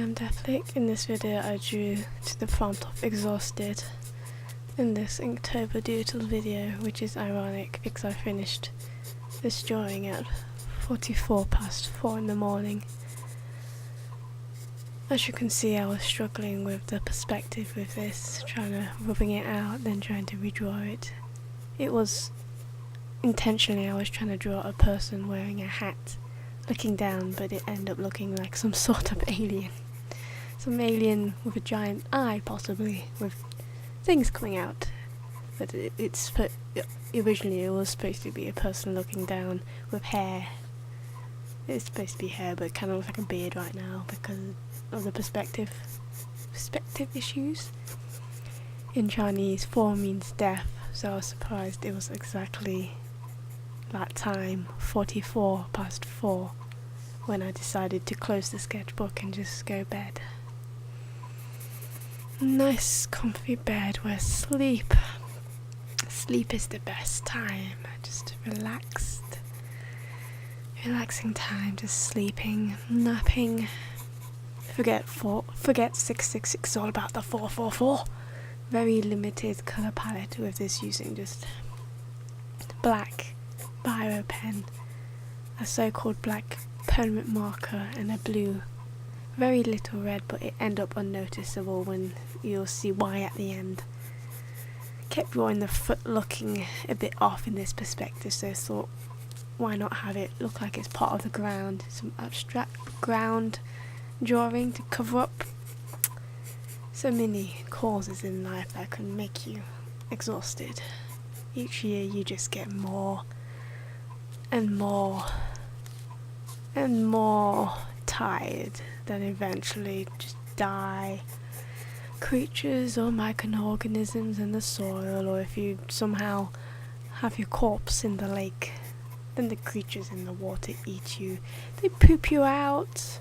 I'm Deathlake. In this video I drew to the prompt of exhausted in this Inktober doodle video, which is ironic because I finished this drawing at 4:44 in the morning. As you can see, I was struggling with the perspective with this, rubbing it out, then trying to redraw it. It was intentionally, I was trying to draw a person wearing a hat looking down, but it ended up looking like some sort of alien. Some alien with a giant eye, possibly, with things coming out. But originally it was supposed to be a person looking down with hair. It's supposed to be hair, but it kind of looks like a beard right now because of the perspective issues. In Chinese, 4 means death, so I was surprised it was exactly that time, 4:44, when I decided to close the sketchbook and just go bed. Nice comfy bed where sleep is the best time. Just relaxing time, just sleeping, napping. Forget 666, it's all about the 444. Very limited colour palette with this, using just black biro pen, a so-called black permanent marker, and a blue. Very little red, but it end up unnoticeable when you'll see why at the end. Kept drawing the foot looking a bit off in this perspective, so I thought, why not have it look like it's part of the ground, some abstract ground drawing to cover up so many causes in life that can make you exhausted. Each year you just get more and more tired, then eventually just die. Creatures or microorganisms in the soil, or if you somehow have your corpse in the lake, then the creatures in the water eat you. They poop you out.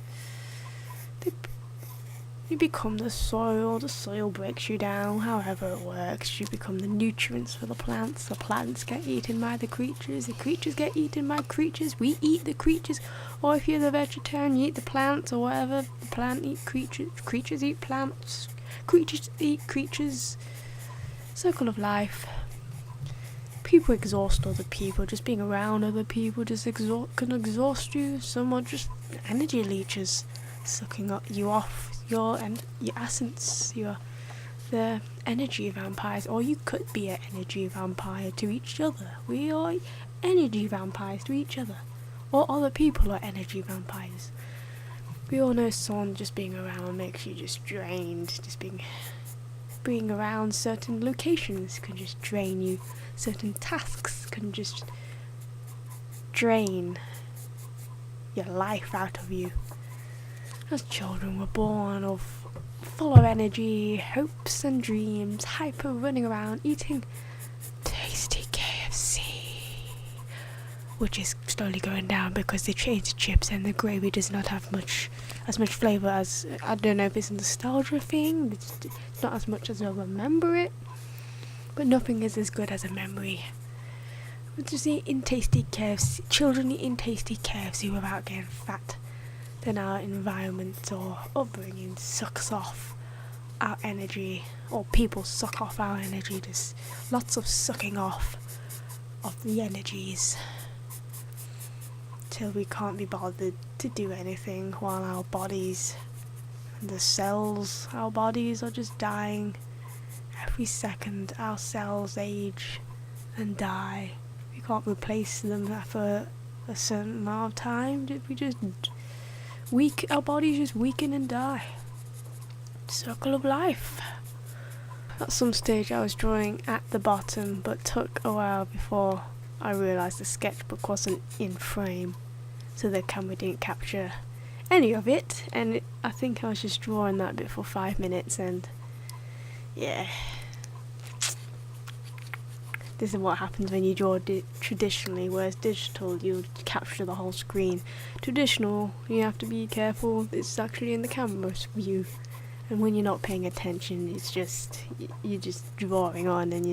You become the soil breaks you down, however it works. You become the nutrients for the plants get eaten by the creatures get eaten by creatures, we eat the creatures, or if you're the vegetarian, you eat the plants, or whatever, the plant eat creatures eat plants, creatures eat creatures. Circle of life. People exhaust other people, just being around other people just can exhaust you. Some are just energy leeches, sucking you off your essence. You're the energy vampires, or you could be an energy vampire to each other. We are energy vampires to each other, or other people are energy vampires. We all know someone just being around makes you just drained. Just being around certain locations can just drain you. Certain tasks can just drain your life out of you. As children, we're born full of energy, hopes and dreams, hyper, running around, eating tasty KFC, which is slowly going down because they changed chips and the gravy does not have as much flavour as, I don't know if it's a nostalgia thing, it's not as much as I remember it, but nothing is as good as a memory. We're just eating tasty KFC, children eating tasty KFC without getting fat. Then our environment or upbringing sucks off our energy, or people suck off our energy. There's lots of sucking off of the energies till we can't be bothered to do anything, while our bodies and the cells, our bodies are just dying. Every second our cells age and die. We can't replace them for a certain amount of time. Our bodies just weaken and die. Circle of life. At some stage I was drawing at the bottom, but took a while before I realised the sketchbook wasn't in frame, so the camera didn't capture any of it, and I think I was just drawing that bit for 5 minutes, and yeah. This is what happens when you draw traditionally, whereas digital, you capture the whole screen. Traditional, you have to be careful, it's actually in the camera's view. And when you're not paying attention, it's just, you're just drawing on and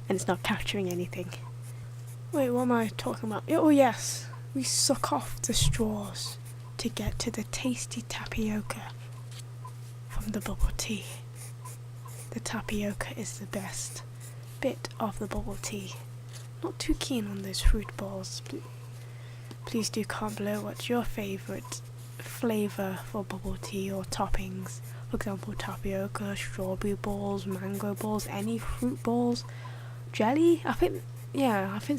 it's not capturing anything. Wait, what am I talking about? Oh yes, we suck off the straws to get to the tasty tapioca. the bubble tea. The tapioca is the best bit of the bubble tea. Not too keen on those fruit balls. Please do comment below what's your favourite flavour for bubble tea or toppings. For example, tapioca, strawberry balls, mango balls, any fruit balls. Jelly? I think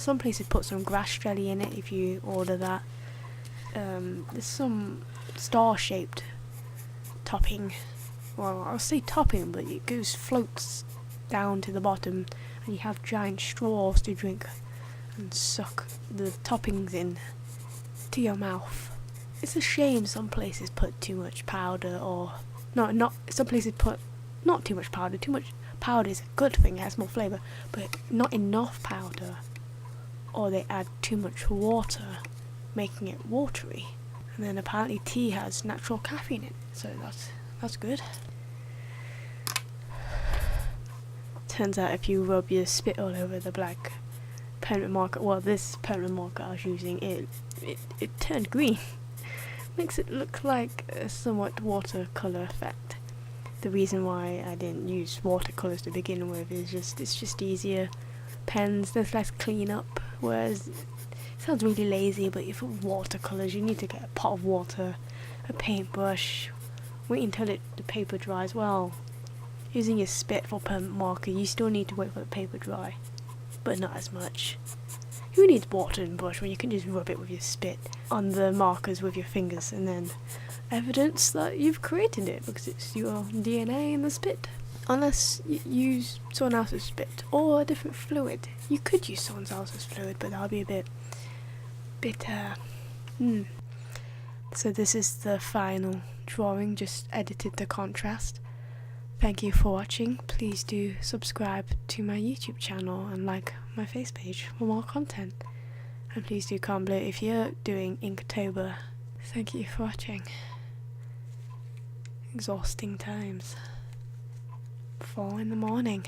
some places put some grass jelly in it if you order that. There's some star-shaped topping. Well, I'll say topping, but it floats down to the bottom, and you have giant straws to drink and suck the toppings in to your mouth. It's a shame some places put too much powder, or not some places put not too much powder. Too much powder is a good thing, it has more flavour, but not enough powder, or they add too much water, making it watery. And then apparently tea has natural caffeine in it, so that's good. Turns out if you rub your spit all over the black permanent marker, well, this permanent marker I was using, it turned green. Makes it look like a somewhat watercolour effect. The reason why I didn't use watercolours to begin with is it's just easier. Pens, there's less cleanup, whereas it sounds really lazy, but for watercolours you need to get a pot of water, a paintbrush, wait until the paper dries. Well, using your spit for permanent marker, you still need to wait for the paper dry, but not as much. Who needs water and brush when you can just rub it with your spit on the markers with your fingers, and then evidence that you've created it because it's your DNA in the spit. Unless you use someone else's spit or a different fluid. You could use someone else's fluid, but that would be a bit So this is the final drawing, just edited the contrast. Thank you for watching. Please do subscribe to my YouTube channel and like my face page for more content. And please do comment below if you're doing Inktober. Thank you for watching. Exhausting times. 4 in the morning.